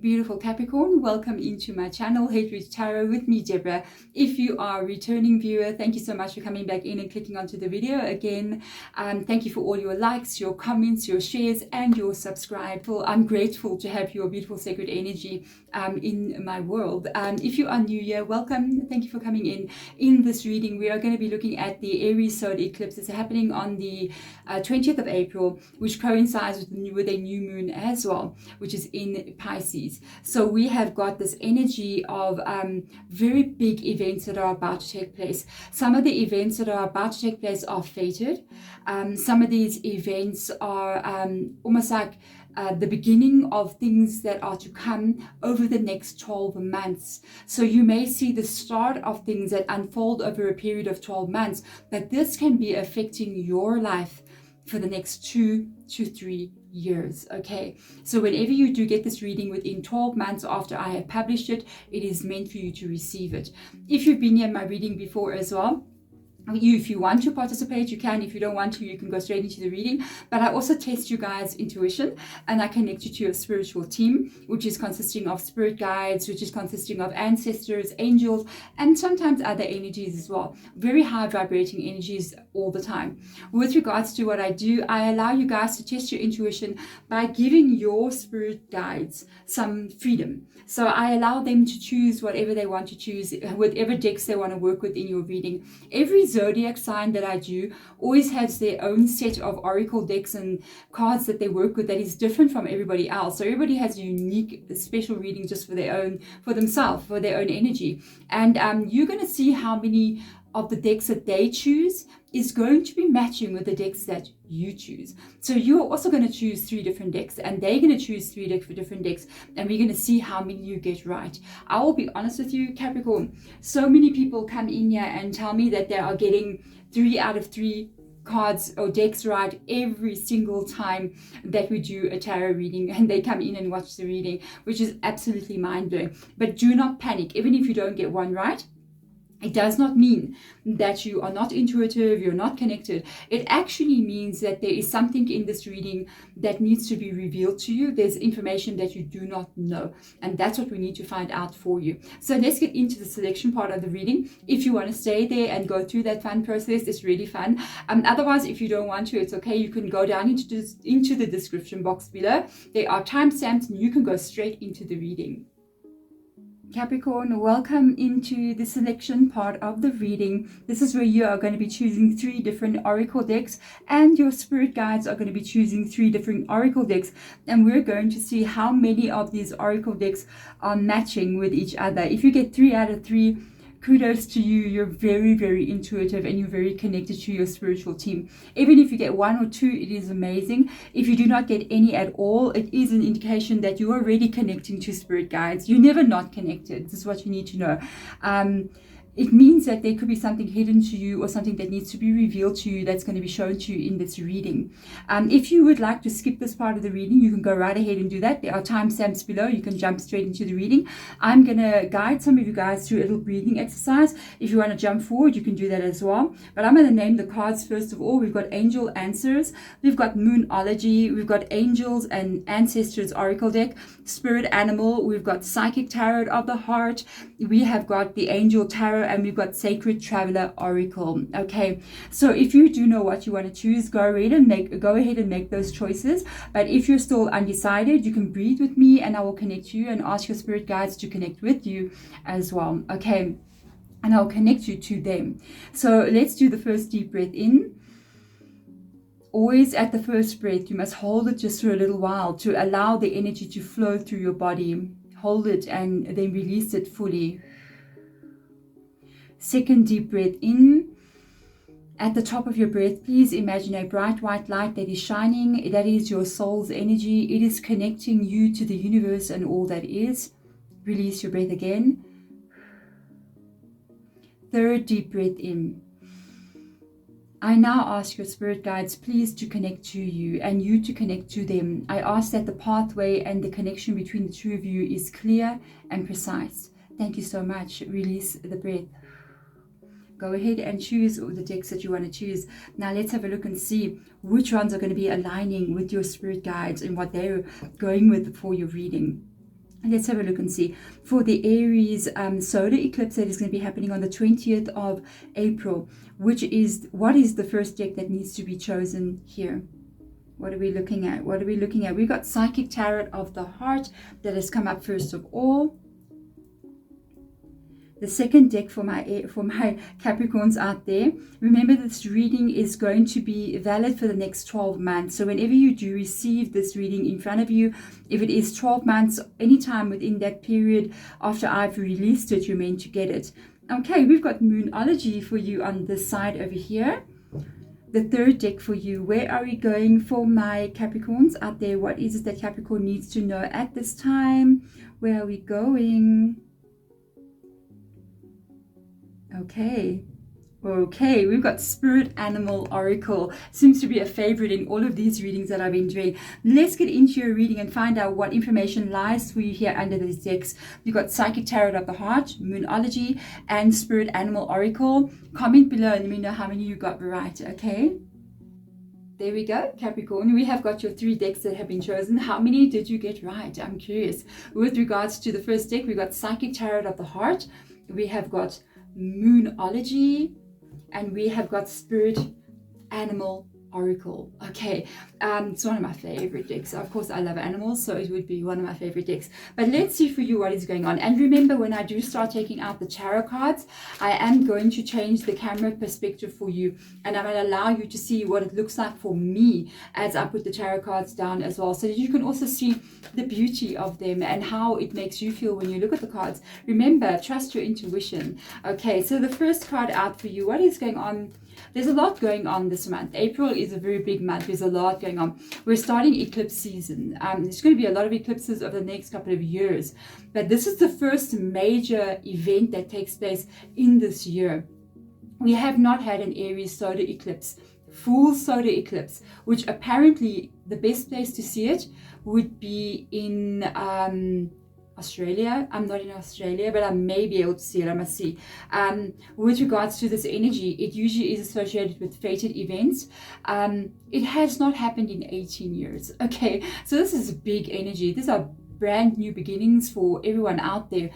beautiful Capricorn. Welcome into my channel, Hatred Tarot with me, Deborah. If you are a returning viewer, thank you so much for coming back in and clicking onto the video again. Thank you for all your likes, your comments, your shares, and your subscribe. I'm grateful to have your beautiful sacred energy in my world. If you are new here, welcome. Thank you for coming in. In this reading, we are going to be looking at the Aries solar eclipse. It's happening on the 20th of April, which coincides with a new moon as well, which is in Pisces. So we have got this energy of very big events that are about to take place. Some of the events that are about to take place are fated. Some of these events are almost like the beginning of things that are to come over the next 12 months. So you may see the start of things that unfold over a period of 12 months, but this can be affecting your life for the next 2 to 3 years. Okay, so whenever you do get this reading within 12 months after I have published it, it is meant for you to receive it. If you've been here in my reading before as well, if you want to participate, you can. If you don't want to, you can go straight into the reading. But I also test you guys' intuition, and I connect you to a spiritual team, which is consisting of spirit guides, which is consisting of ancestors, angels, and sometimes other energies as well. Very high vibrating energies all the time. With regards to what I do, I allow you guys to test your intuition by giving your spirit guides some freedom. So I allow them to choose whatever they want to choose, whatever decks they want to work with in your reading. Every zodiac sign that I do always has their own set of oracle decks and cards that they work with that is different from everybody else. So everybody has a unique, special reading just for their own, for themselves, for their own energy. And you're going to see how many of the decks that they choose is going to be matching with the decks that you choose. So you're also going to choose 3 different decks, and they're going to choose 3 decks for different decks, and we're going to see how many you get right. I will be honest with you, Capricorn, so many people come in here and tell me that they are getting 3 out of 3 cards or decks right every single time that we do a tarot reading, and they come in and watch the reading, which is absolutely mind-blowing. But do not panic. Even if you don't get one right, it does not mean that you are not intuitive, you're not connected. It actually means that there is something in this reading that needs to be revealed to you. There's information that you do not know, and that's what we need to find out for you. So let's get into the selection part of the reading. If you want to stay there and go through that fun process, it's really fun. Otherwise, if you don't want to, it's okay. You can go down into the description box below. There are timestamps, and you can go straight into the reading. Capricorn, welcome into the selection part of the reading. This is where you are going to be choosing 3 different oracle decks, and your spirit guides are going to be choosing 3 different oracle decks, and we're going to see how many of these oracle decks are matching with each other. If you get 3 out of 3, kudos to you. You're very, very intuitive, and you're very connected to your spiritual team. Even if you get 1 or 2, it is amazing. If you do not get any at all, it is an indication that you're already connecting to spirit guides. You're never not connected. This is what you need to know. It means that there could be something hidden to you, or something that needs to be revealed to you that's going to be shown to you in this reading. If you would like to skip this part of the reading, you can go right ahead and do that. There are timestamps below. You can jump straight into the reading. I'm going to guide some of you guys through a little breathing exercise. If you want to jump forward, you can do that as well. But I'm going to name the cards first of all. We've got Angel Answers. We've got Moonology. We've got Angels and Ancestors Oracle deck. Spirit Animal. We've got Psychic Tarot of the Heart. We have got the Angel Tarot, and we've got Sacred Traveler Oracle. Okay, so if you do know what you want to choose, go ahead and make those choices. But if you're still undecided, you can breathe with me, and I will connect you and ask your spirit guides to connect with you as well. Okay, and I'll connect you to them. So let's do the first deep breath in. Always at the first breath, you must hold it just for a little while to allow the energy to flow through your body. Hold it and then release it fully. Second deep breath in. At the top of your breath, please imagine a bright white light that is shining. That is your soul's energy. It is connecting you to the universe and all that is. Release your breath again. Third deep breath in. I now ask your spirit guides, please, to connect to you and you to connect to them. I ask that the pathway and the connection between the two of you is clear and precise. Thank you so much. Release the breath. Go ahead and choose the decks that you want to choose. Now let's have a look and see which ones are going to be aligning with your spirit guides and what they're going with for your reading. Let's have a look and see. For the Aries solar eclipse that is going to be happening on the 20th of April, what is the first deck that needs to be chosen here? What are we looking at? What are we looking at? We've got Psychic Tarot of the Heart that has come up first of all. The second deck for my Capricorns out there. Remember, this reading is going to be valid for the next 12 months. So whenever you do receive this reading in front of you, if it is 12 months, anytime within that period after I've released it, you're meant to get it. Okay, we've got Moonology for you on this side over here. The third deck for you. Where are we going for my Capricorns out there? What is it that Capricorn needs to know at this time? Where are we going? Okay, we've got Spirit Animal Oracle. Seems to be a favorite in all of these readings that I've been doing. Let's get into your reading and find out what information lies for you here under these decks. You've got Psychic Tarot of the Heart, Moonology, and Spirit Animal Oracle. Comment below and let me know how many you got right, okay? There we go, Capricorn. We have got your 3 decks that have been chosen. How many did you get right? I'm curious. With regards to the first deck, we've got Psychic Tarot of the Heart. We have got Moonology, and we have got Spirit Animal Oracle. Okay, it's one of my favorite decks. Of course, I love animals, so it would be one of my favorite decks. But let's see for you what is going on. And remember, when I do start taking out the tarot cards, I am going to change the camera perspective for you, and I'm going to allow you to see what it looks like for me as I put the tarot cards down as well, so that you can also see the beauty of them and how it makes you feel when you look at the cards. Remember, trust your intuition. Okay, so the first card out for you, what is going on? There's a lot going on this month. April is a very big month. There's a lot going on. We're starting eclipse season. There's going to be a lot of eclipses over the next couple of years. But this is the first major event that takes place in this year. We have not had an Aries solar eclipse, full solar eclipse, which apparently the best place to see it would be in Australia. I'm not in Australia, but I may be able to see it. I must see. With regards to this energy, it usually is associated with fated events. It has not happened in 18 years. Okay, so this is a big energy. These are brand new beginnings for everyone out there.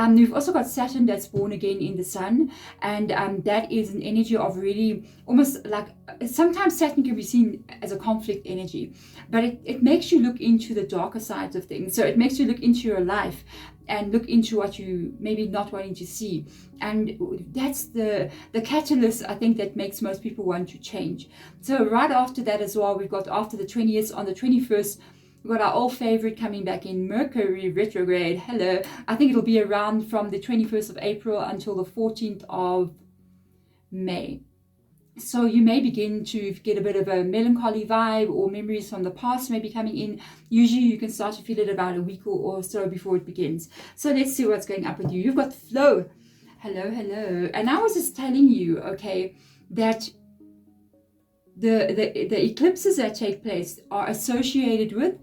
We've also got Saturn that's born again in the sun, and that is an energy of really almost like, sometimes Saturn can be seen as a conflict energy, but it makes you look into the darker sides of things. So it makes you look into your life and look into what you maybe not wanting to see, and that's the catalyst, I think, that makes most people want to change. So right after that as well, we've got after the 20th, on the 21st, we've got our old favorite coming back in, Mercury retrograde. Hello. I think it'll be around from the 21st of April until the 14th of May. So you may begin to get a bit of a melancholy vibe, or memories from the past may be coming in. Usually you can start to feel it about a week or so before it begins. So let's see what's going up with you. You've got flow. Hello, hello. And I was just telling you, okay, that the eclipses that take place are associated with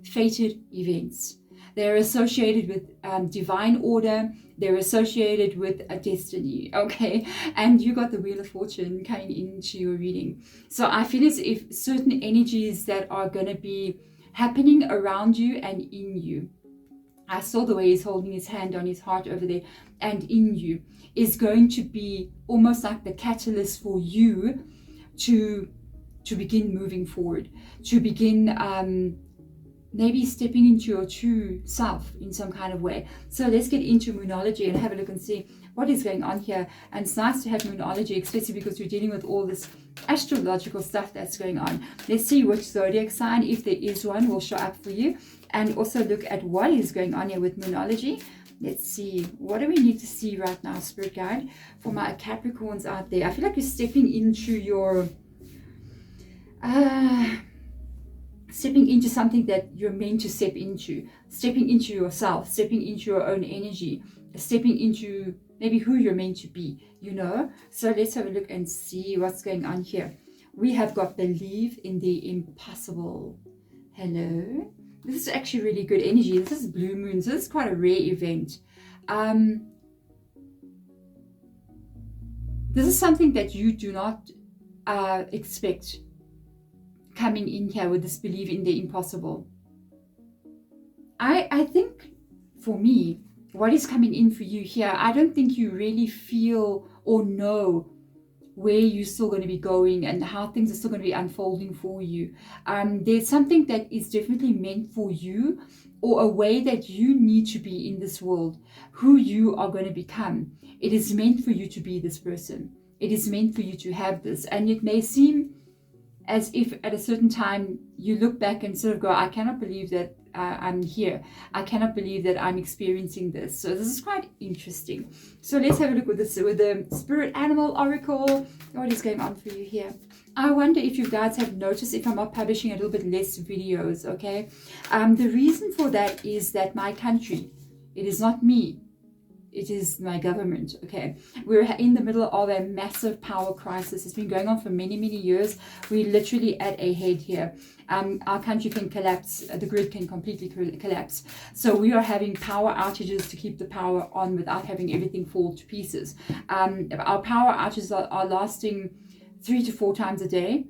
fated events. They're associated with divine order. They're associated with a destiny, okay? And you got the Wheel of Fortune coming into your reading. So I feel as if certain energies that are going to be happening around you and in you, I saw the way he's holding his hand on his heart over there, and in you, is going to be almost like the catalyst for you to begin moving forward, to begin maybe stepping into your true self in some kind of way. So let's get into Moonology and have a look and see what is going on here. And it's nice to have Moonology, especially because we're dealing with all this astrological stuff that's going on. Let's see which zodiac sign, if there is one, will show up for you, and also look at what is going on here with Moonology. Let's see, what do we need to see right now, Spirit Guide, for my Capricorns out there? I feel like you're stepping into your stepping into something that you're meant to step into, stepping into yourself, stepping into your own energy, stepping into maybe who you're meant to be, you know. So let's have a look and see what's going on here. We have got believe in the impossible. Hello. This is actually really good energy. This is blue moon, so this is quite a rare event. This is something that you do not expect coming in here with this belief in the impossible. I think for me, what is coming in for you here, I don't think you really feel or know where you're still going to be going and how things are still going to be unfolding for you. There's something that is definitely meant for you, or a way that you need to be in this world, who you are going to become. It is meant for you to be this person. It is meant for you to have this. And it may seem as if at a certain time you look back and sort of go, I cannot believe that I'm here. I cannot believe that I'm experiencing this. So this is quite interesting. So let's have a look with this, with the Spirit Animal Oracle. What is going on for you here? I wonder if you guys have noticed if I'm not publishing a little bit less videos, okay? The reason for that is that my country, it is not me, it is my government, okay? We're in the middle of a massive power crisis. It's been going on for many, many years. We're literally at a head here. Our country can collapse. The grid can completely collapse. So we are having power outages to keep the power on without having everything fall to pieces. Our power outages are lasting 3 to 4 times a day,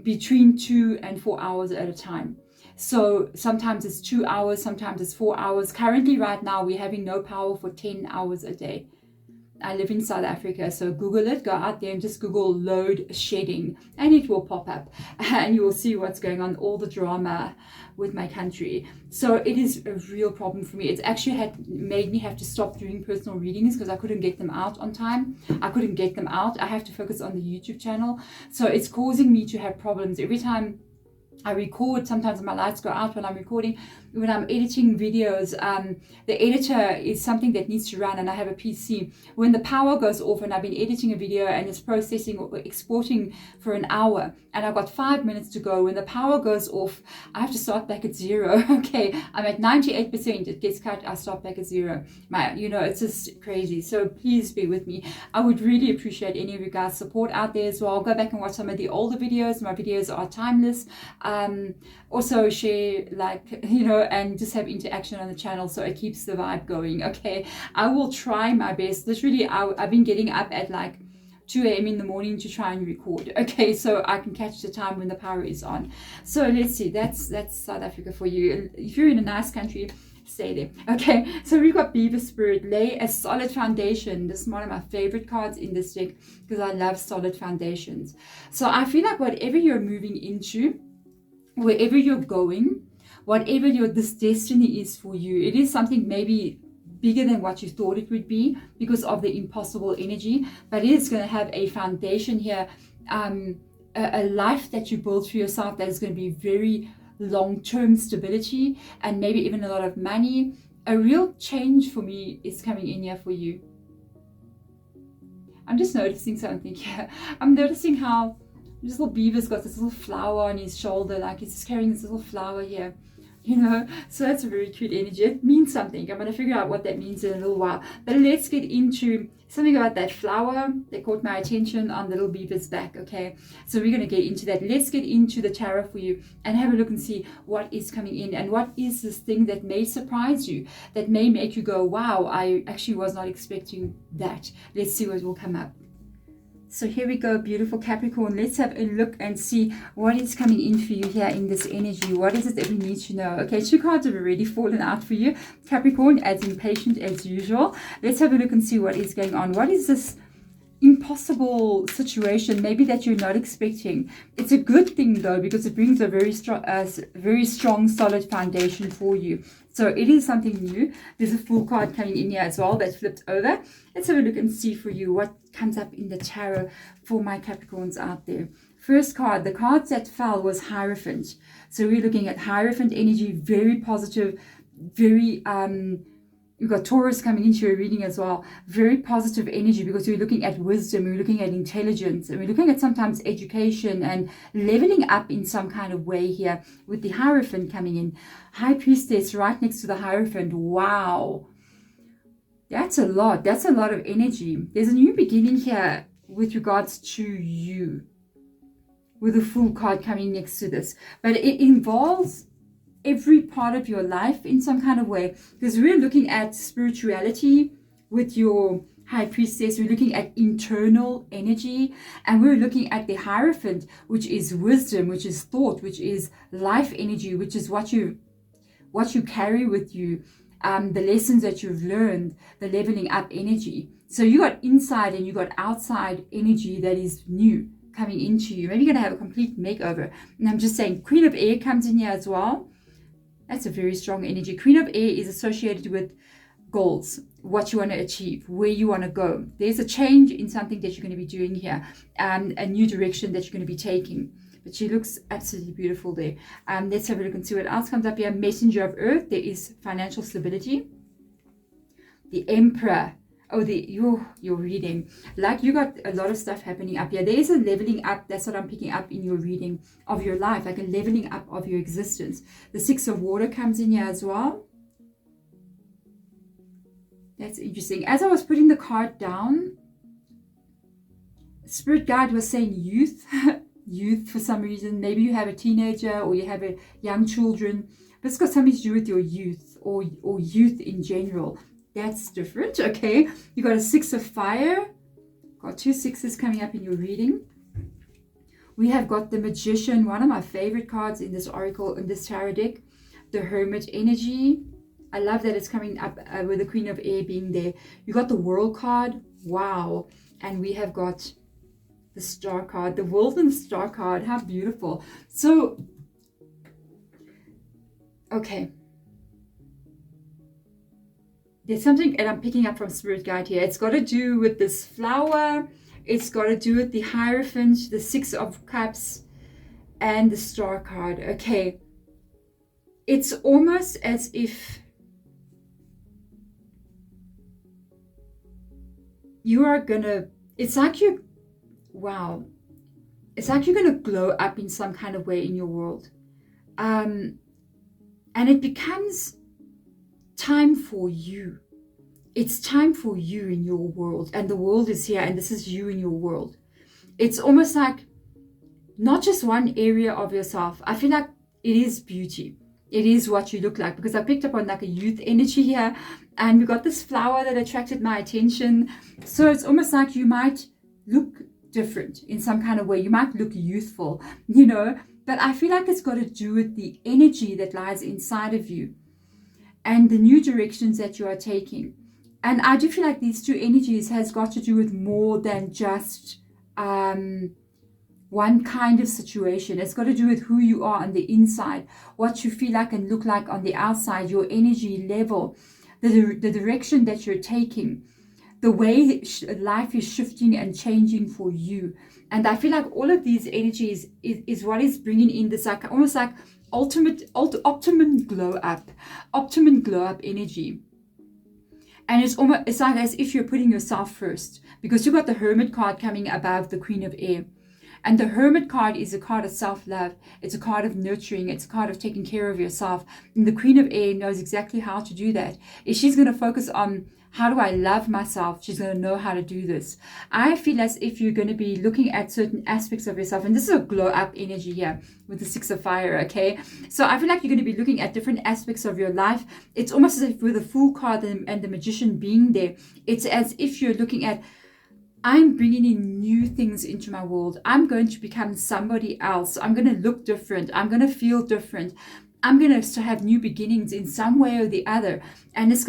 between 2 and 4 hours at a time. So sometimes it's 2 hours, sometimes it's 4 hours. Currently, right now, we're having no power for 10 hours a day. I live in South Africa, so Google it. Go out there and just Google load shedding, and it will pop up, and you will see what's going on, all the drama with my country. So it is a real problem for me. It's actually made me have to stop doing personal readings because I couldn't get them out on time. I couldn't get them out. I have to focus on the YouTube channel. So it's causing me to have problems every time I record. Sometimes my lights go out when I'm recording. When I'm editing videos, the editor is something that needs to run, and I have a PC. When the power goes off and I've been editing a video and it's processing or exporting for an hour, and I've got 5 minutes to go, when the power goes off, I have to start back at 0. Okay, I'm at 98%, it gets cut, I start back at 0. It's just crazy. So please be with me. I would really appreciate any of you guys' support out there as well. Go back and watch some of the older videos. My videos are timeless. Also share, and just have interaction on the channel, so it keeps the vibe going. Okay, I will try my best. Literally, I've been getting up at like 2 a.m. in the morning to try and record, okay, so I can catch the time when the power is on. So let's see, that's South Africa for you. If you're in a nice country, stay there. Okay, so we've got Beaver Spirit. Lay a solid foundation. This is one of my favorite cards in this deck because I love solid foundations. So I feel like whatever you're moving into, wherever you're going, whatever this destiny is for you, it is something maybe bigger than what you thought it would be because of the impossible energy, but it is going to have a foundation here, a life that you build for yourself that is going to be very long-term stability and maybe even a lot of money. A real change for me is coming in here for you. I'm just noticing something here. I'm noticing how this little beaver's got this little flower on his shoulder, like he's just carrying this little flower here, so that's a very cute energy. It means something. I'm going to figure out what that means in a little while, but let's get into something about that flower that caught my attention on the little beaver's back. Okay, so we're going to get into that. Let's get into the tarot for you and have a look and see what is coming in, and what is this thing that may surprise you, that may make you go, wow, I actually was not expecting that. Let's see what will come up. So here we go, beautiful Capricorn. Let's have a look and see what is coming in for you here in this energy. What is it that we need to know? Okay, 2 cards have already fallen out for you, Capricorn, as impatient as usual. Let's have a look and see what is going on. What is this impossible situation maybe that you're not expecting? It's a good thing though, because it brings a very strong solid foundation for you. So it is something new. There's a Fool card coming in here as well that flipped over. Let's have a look and see for you what comes up in the tarot for my Capricorns out there. First card, the cards that fell was Hierophant. So we're looking at Hierophant energy, very positive, very you've got Taurus coming into your reading as well. Very positive energy, because we're looking at wisdom, we're looking at intelligence, and we're looking at sometimes education and leveling up in some kind of way here with the Hierophant coming in. High Priestess right next to the Hierophant. Wow. That's a lot. That's a lot of energy. There's a new beginning here with regards to you, with the Fool card coming next to this. But it involves every part of your life in some kind of way, because we're looking at spirituality with your High Priestess, we're looking at internal energy, and we're looking at the Hierophant, which is wisdom, which is thought, which is life energy, which is what you carry with you the lessons that you've learned, the leveling up energy. So you got inside and you got outside energy that is new coming into you. Maybe you're going to have a complete makeover. And I'm just saying, Queen of Air comes in here as well. That's a very strong energy. Queen of Air is associated with goals, what you want to achieve, where you want to go. There's a change in something that you're going to be doing here, a new direction that you're going to be taking. But she looks absolutely beautiful there. Let's have a look and see what else comes up here. Messenger of Earth. There is financial stability. The Emperor. Oh, your reading. Like you got a lot of stuff happening up here. There is a leveling up. That's what I'm picking up in your reading of your life. Like a leveling up of your existence. The Six of Water comes in here as well. That's interesting. As I was putting the card down, Spirit Guide was saying youth. Youth for some reason. Maybe you have a teenager or you have a young children. But it's got something to do with your youth or youth in general. That's different, okay? You got a Six of Fire. Got two sixes coming up in your reading. We have got the Magician, one of my favorite cards in this oracle, in this tarot deck. The Hermit energy. I love that it's coming up with the Queen of Air being there. You got the World card. Wow. And we have got the Star card. The World and the Star card. How beautiful. So, okay. There's something that I'm picking up from Spirit Guide here. It's got to do with this flower. It's got to do with the Hierophant, the Six of Cups, and the Star card. Okay. It's almost as if you are gonna, it's like you, wow. It's like you're gonna glow up in some kind of way in your world. And it becomes time for you. It's time for you in your world. And the world is here and this is you in your world. It's almost like not just one area of yourself. I feel like it is beauty. It is what you look like, because I picked up on like a youth energy here, and we got this flower that attracted my attention. So it's almost like you might look different in some kind of way. You might look youthful, you know, but I feel like it's got to do with the energy that lies inside of you and the new directions that you are taking. And I do feel like these two energies has got to do with more than just one kind of situation. It's got to do with who you are on the inside, what you feel like and look like on the outside, your energy level, the direction that you're taking, the way life is shifting and changing for you. And I feel like all of these energies is what is bringing in this like almost like optimum glow up energy. And it's like as if you're putting yourself first, because you got the Hermit card coming above the Queen of Air. And the Hermit card is a card of self-love. It's a card of nurturing. It's a card of taking care of yourself. And the Queen of Air knows exactly how to do that. If she's going to focus on how do I love myself, she's going to know how to do this. I feel as if you're going to be looking at certain aspects of yourself. And this is a glow up energy here with the Six of Fire, okay? So I feel like you're going to be looking at different aspects of your life. It's almost as if with the Fool card and the Magician being there, it's as if you're looking at, I'm bringing in new things into my world. I'm going to become somebody else. I'm going to look different. I'm going to feel different. I'm going to have new beginnings in some way or the other. And it's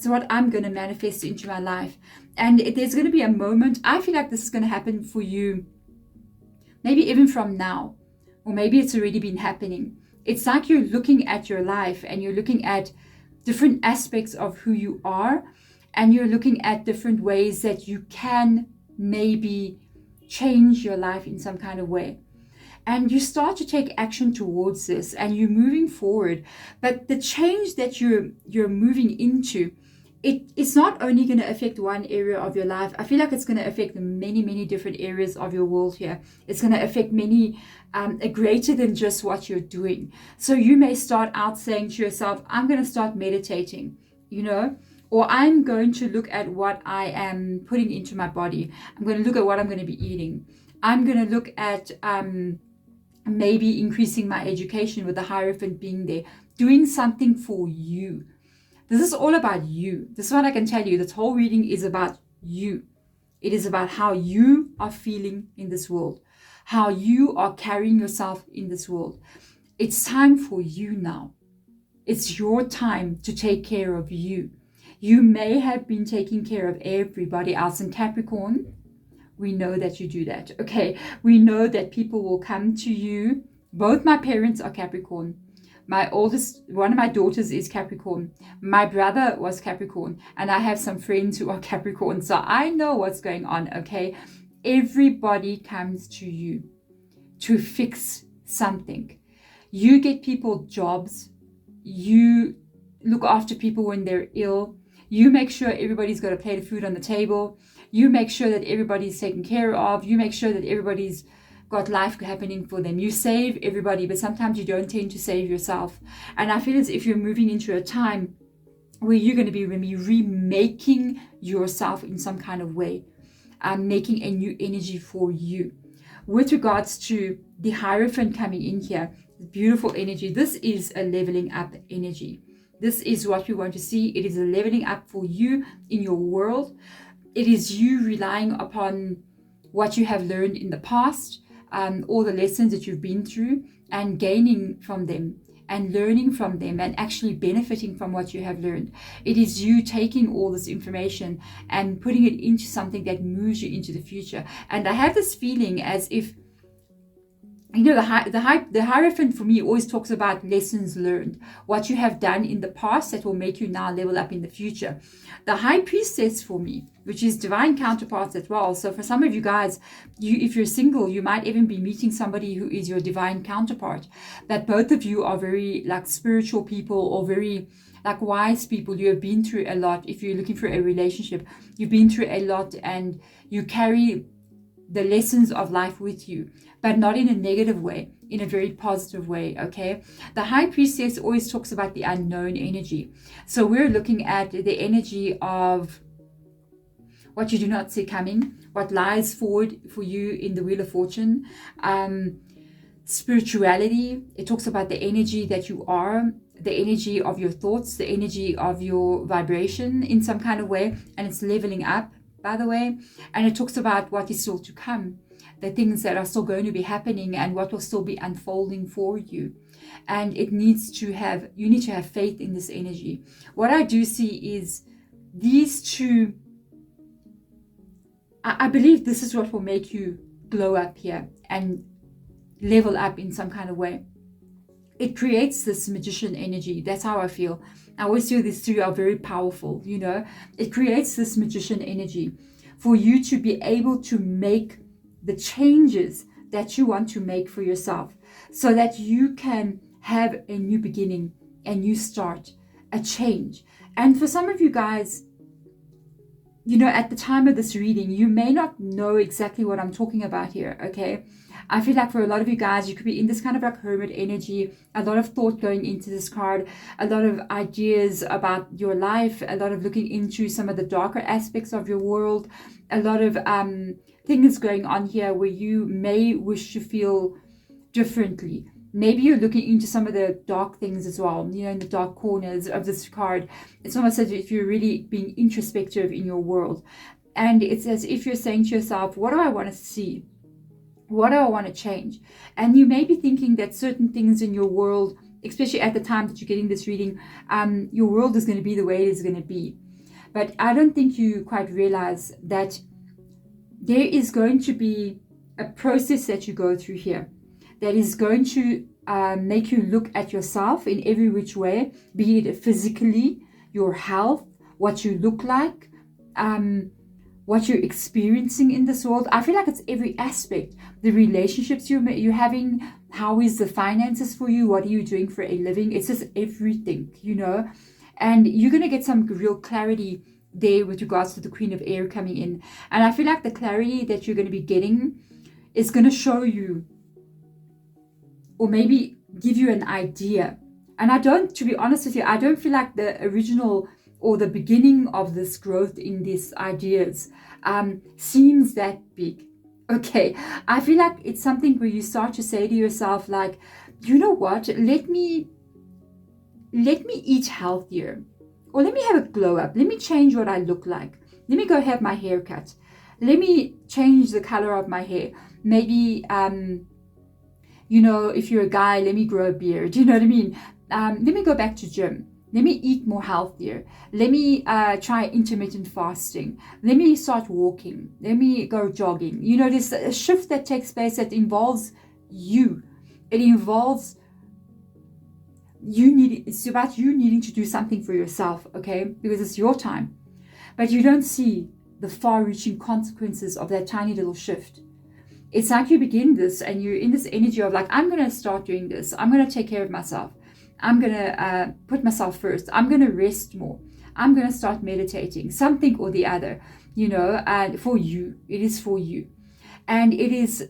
what I'm going to manifest into my life. And there's going to be a moment. I feel like this is going to happen for you, maybe even from now, or maybe it's already been happening. It's like you're looking at your life and you're looking at different aspects of who you are. And you're looking at different ways that you can maybe change your life in some kind of way. And you start to take action towards this and you're moving forward. But the change that you're moving into, it's not only going to affect one area of your life. I feel like it's going to affect many, many different areas of your world here. It's going to affect many greater than just what you're doing. So you may start out saying to yourself, I'm going to start meditating, you know, or I'm going to look at what I am putting into my body. I'm going to look at what I'm going to be eating. I'm going to look at maybe increasing my education with the Hierophant being there, doing something for you. This is all about you. This is what I can tell you. This whole reading is about you. It is about how you are feeling in this world, how you are carrying yourself in this world. It's time for you now. It's your time to take care of you. You may have been taking care of everybody else. In Capricorn, we know that you do that, okay? We know that people will come to you. Both my parents are Capricorn. One of my daughters is Capricorn. My brother was Capricorn, and I have some friends who are Capricorn, so I know what's going on, okay? Everybody comes to you to fix something. You get people jobs. You look after people when they're ill. You make sure everybody's got a plate of food on the table. You make sure that everybody's taken care of. You make sure that everybody's got life happening for them. You save everybody, but sometimes you don't tend to save yourself. And I feel as if you're moving into a time where you're going to be remaking yourself in some kind of way, making a new energy for you. With regards to the Hierophant coming in here, beautiful energy. This is a leveling up energy. This is what we want to see. It is a leveling up for you in your world. It is you relying upon what you have learned in the past, all the lessons that you've been through, and gaining from them and learning from them and actually benefiting from what you have learned. It is you taking all this information and putting it into something that moves you into the future. And I have this feeling as if, you know, the Hierophant for me always talks about lessons learned, what you have done in the past that will make you now level up in the future. The High Priestess for me, which is divine counterparts as well. So for some of you guys, if you're single, you might even be meeting somebody who is your divine counterpart. That both of you are very like spiritual people or very like wise people. You have been through a lot. If you're looking for a relationship, you've been through a lot and you carry the lessons of life with you, but not in a negative way, in a very positive way, okay? The High Priestess always talks about the unknown energy. So we're looking at the energy of what you do not see coming, what lies forward for you in the Wheel of Fortune. Spirituality, it talks about the energy that you are, the energy of your thoughts, the energy of your vibration in some kind of way, and it's leveling up, by the way. And it talks about what is still to come, the things that are still going to be happening and what will still be unfolding for you. And you need to have faith in this energy. What I do see is these two, I believe this is what will make you glow up here and level up in some kind of way. It creates this magician energy. That's how I feel. I always feel these three are very powerful, you know. It creates this magician energy for you to be able to make the changes that you want to make for yourself so that you can have a new beginning, a new start, a change. And for some of you guys, you know, at the time of this reading, you may not know exactly what I'm talking about here, okay? I feel like for a lot of you guys, you could be in this kind of like hermit energy, a lot of thought going into this card, a lot of ideas about your life, a lot of looking into some of the darker aspects of your world, a lot of things going on here where you may wish to feel differently. Maybe you're looking into some of the dark things as well, you know, in the dark corners of this card. It's almost as if you're really being introspective in your world. And it's as if you're saying to yourself, what do I want to see? What do I want to change? And you may be thinking that certain things in your world, especially at the time that you're getting this reading, your world is going to be the way it is going to be. But I don't think you quite realize that there is going to be a process that you go through here that is going to make you look at yourself in every which way, be it physically, your health, what you look like, what you're experiencing in this world. I feel like it's every aspect. The relationships you're having, how is the finances for you, what are you doing for a living? It's just everything, you know. And you're going to get some real clarity there with regards to the Queen of Air coming in. And I feel like the clarity that you're going to be getting is going to show you, or maybe give you an idea. And to be honest with you, I don't feel like the original or the beginning of this growth in these ideas seems that big. Okay, I feel like it's something where you start to say to yourself, like, you know what, let me eat healthier, or let me have a glow up, let me change what I look like, let me go have my hair cut, let me change the color of my hair, maybe you know, if you're a guy, let me grow a beard, you know what I mean? let me go back to gym. Let me eat more healthier. Let me try intermittent fasting. Let me start walking. Let me go jogging. You know, there's a shift that takes place that involves you. It involves it's about you needing to do something for yourself, okay? Because it's your time. But you don't see the far-reaching consequences of that tiny little shift. It's like you begin this and you're in this energy of like, I'm going to start doing this. I'm going to take care of myself. I'm going to put myself first. I'm going to rest more. I'm going to start meditating, something or the other, you know, and for you. It is for you. And it is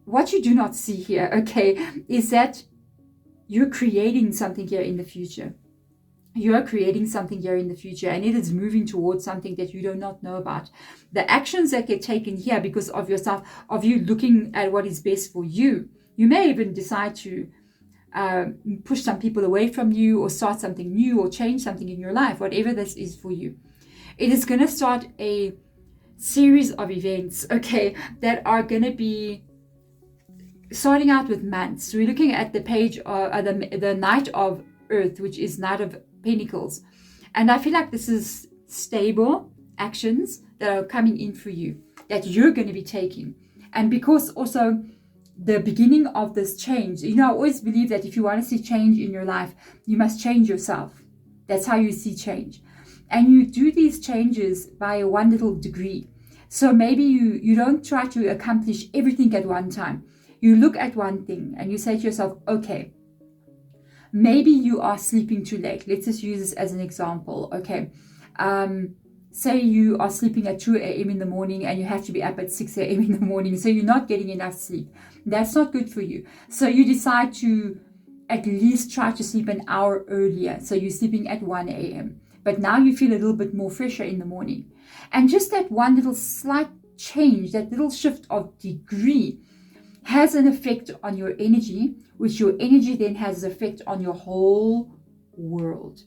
what you do not see here, okay, is that you're creating something here in the future. You are creating something here in the future, and it is moving towards something that you do not know about. The actions that get taken here because of yourself, of you looking at what is best for you. You may even decide to push some people away from you or start something new or change something in your life, whatever this is for you. It is going to start a series of events, okay, that are going to be starting out with months. So we're looking at the page of the Knight of Earth, which is Knight of Pentacles. And I feel like this is stable actions that are coming in for you, that you're going to be taking. And because also the beginning of this change, you know, I always believe that if you want to see change in your life, you must change yourself. That's how you see change. And you do these changes by one little degree. So maybe you don't try to accomplish everything at one time. You look at one thing and you say to yourself, okay, maybe you are sleeping too late. Let's just use this as an example. Okay. Say you are sleeping at 2 a.m. in the morning and you have to be up at 6 a.m. in the morning. So you're not getting enough sleep. That's not good for you. So you decide to at least try to sleep an hour earlier. So you're sleeping at 1 a.m. But now you feel a little bit more fresher in the morning. And just that one little slight change, that little shift of degree has an effect on your energy, which your energy then has an effect on your whole world.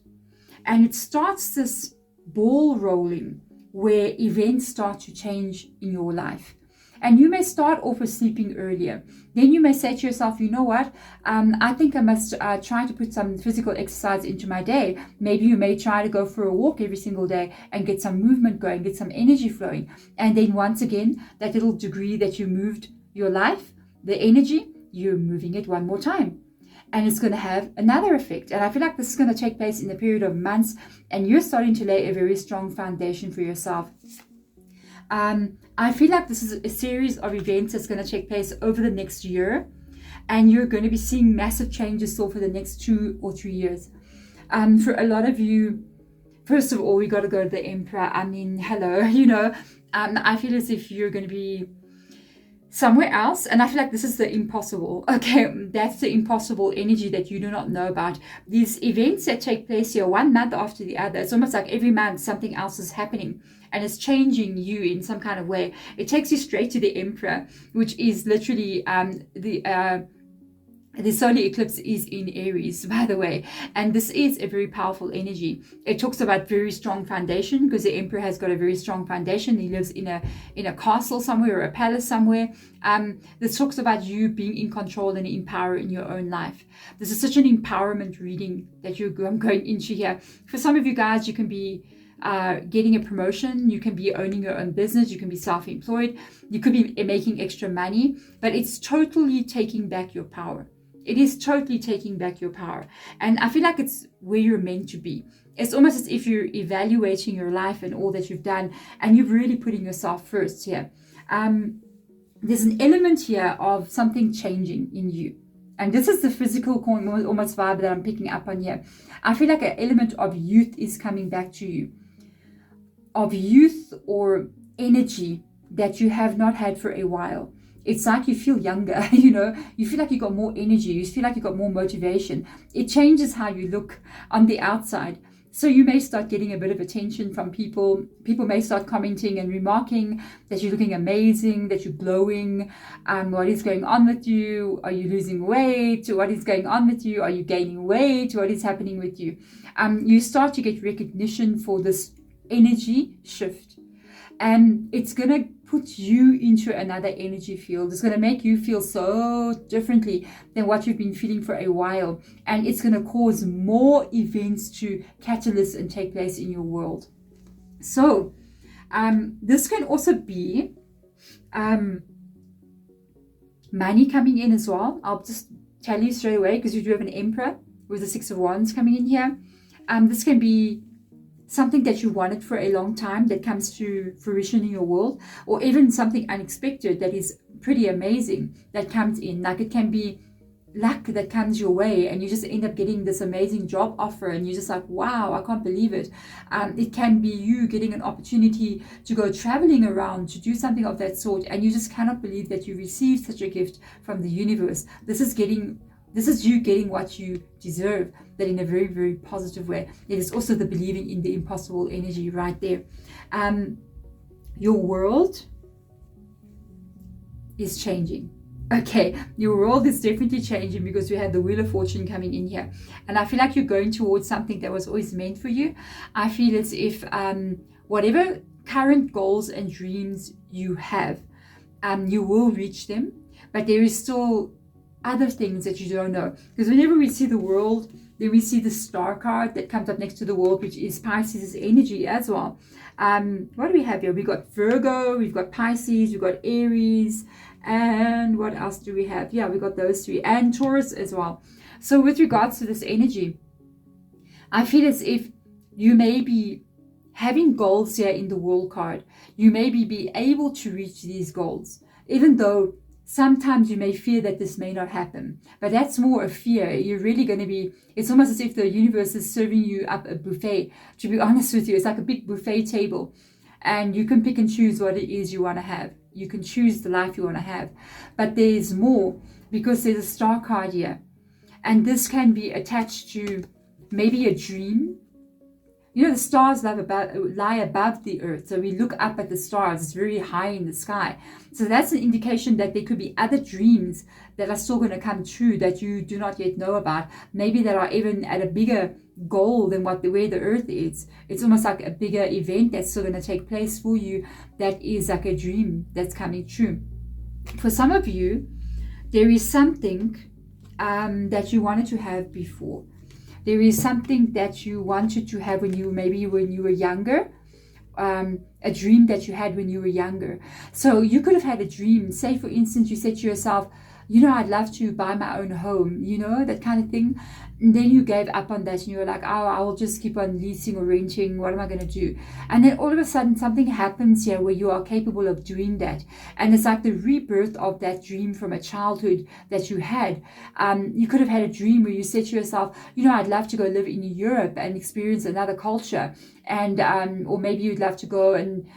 And it starts this ball rolling where events start to change in your life. And you may start off with sleeping earlier. Then you may say to yourself, you know what, I think I must try to put some physical exercise into my day. Maybe you may try to go for a walk every single day and get some movement going, get some energy flowing. And then once again, that little degree that you moved your life, the energy, you're moving it one more time. And it's going to have another effect. And I feel like this is going to take place in a period of months. And you're starting to lay a very strong foundation for yourself. I feel like this is a series of events that's going to take place over the next year. And you're going to be seeing massive changes still for the next 2 or 3 years. For a lot of you, first of all, we got to go to the Emperor. I mean, hello, you know. I feel as if you're going to be somewhere else, and I feel like this is the impossible. Okay, that's the impossible energy that you do not know about. These events that take place here 1 month after the other, it's almost like every month something else is happening and it's changing you in some kind of way. It takes you straight to the Emperor, which is literally the solar eclipse is in Aries, by the way, and this is a very powerful energy. It talks about very strong foundation because the Emperor has got a very strong foundation. He lives in a castle somewhere or a palace somewhere. This talks about you being in control and in power in your own life. This is such an empowerment reading that I'm going into here. For some of you guys, you can be getting a promotion, you can be owning your own business, you can be self-employed, you could be making extra money, but it's totally taking back your power. It is totally taking back your power. And I feel like it's where you're meant to be. It's almost as if you're evaluating your life and all that you've done, and you're really putting yourself first here. There's an element here of something changing in you. And this is the physical almost vibe that I'm picking up on here. I feel like an element of youth is coming back to you. Of youth or energy that you have not had for a while. It's like you feel younger, you know, you feel like you got more energy, you feel like you got more motivation. It changes how you look on the outside. So you may start getting a bit of attention from people. People may start commenting and remarking that you're looking amazing, that you're glowing. What is going on with you? Are you losing weight? What is going on with you? Are you gaining weight? What is happening with you? You start to get recognition for this energy shift. And it's going to put you into another energy field. It's going to make you feel so differently than what you've been feeling for a while. And it's going to cause more events to catalyst and take place in your world. So this can also be money coming in as well. I'll just tell you straight away, because you do have an Emperor with the Six of Wands coming in here. This can be something that you wanted for a long time that comes to fruition in your world, or even something unexpected that is pretty amazing that comes in. Like it can be luck that comes your way and you just end up getting this amazing job offer and you're just like, wow, I can't believe it. It can be you getting an opportunity to go traveling around, to do something of that sort, and you just cannot believe that you received such a gift from the universe. This is you getting what you deserve, but in a very, very positive way. It is also the believing in the impossible energy right there. Your world is changing. Okay, your world is definitely changing because we have the Wheel of Fortune coming in here. And I feel like you're going towards something that was always meant for you. I feel as if whatever current goals and dreams you have, you will reach them. But there is still other things that you don't know. Because whenever we see the world, then we see the star card that comes up next to the world, which is Pisces' energy as well. What do we have here? We've got Virgo, we've got Pisces, we've got Aries, and what else do we have? Yeah, we got those three, and Taurus as well. So with regards to this energy, I feel as if you may be having goals here in the World card. You may be able to reach these goals, even though sometimes you may fear that this may not happen. But that's more a fear. You're really going to be, it's almost as if the universe is serving you up a buffet. To be honest with you, it's like a big buffet table. And you can pick and choose what it is you want to have. You can choose the life you want to have. But there's more, because there's a star card here. And this can be attached to maybe a dream. You know, the stars lie above the earth. So we look up at the stars. It's very high in the sky. So that's an indication that there could be other dreams that are still going to come true that you do not yet know about. Maybe that are even at a bigger goal than where the earth is. It's almost like a bigger event that's still going to take place for you. That is like a dream that's coming true. For some of you, there is something that you wanted to have before. There is something that you wanted to have when you were younger, a dream that you had when you were younger. So you could have had a dream. Say, for instance, you said to yourself, you know, I'd love to buy my own home, you know, that kind of thing. And then you gave up on that and you were like, oh, I will just keep on leasing or renting. What am I going to do? And then all of a sudden something happens here where you are capable of doing that. And it's like the rebirth of that dream from a childhood that you had. You could have had a dream where you said to yourself, you know, I'd love to go live in Europe and experience another culture. And, or maybe you'd love to go and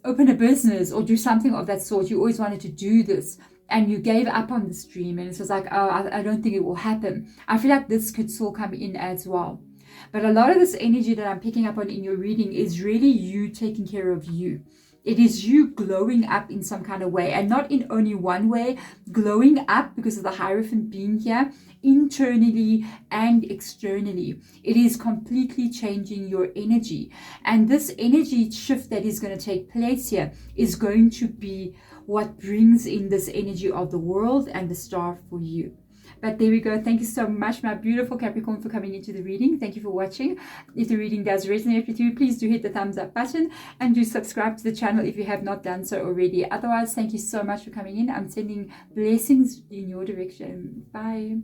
open a business or do something of that sort. You always wanted to do this and you gave up on this dream, and it was like, oh, I don't think it will happen. I feel like this could still come in as well. But a lot of this energy that I'm picking up on in your reading is really you taking care of you. It is you glowing up in some kind of way, and not in only one way, glowing up because of the Hierophant being here, internally and externally. It is completely changing your energy. And this energy shift that is going to take place here is going to be what brings in this energy of the world and the star for you. But there we go. Thank you so much, my beautiful Capricorn, for coming into the reading. Thank you for watching. If the reading does resonate with you, please do hit the thumbs up button and do subscribe to the channel if you have not done so already. Otherwise, thank you so much for coming in. I'm sending blessings in your direction. Bye.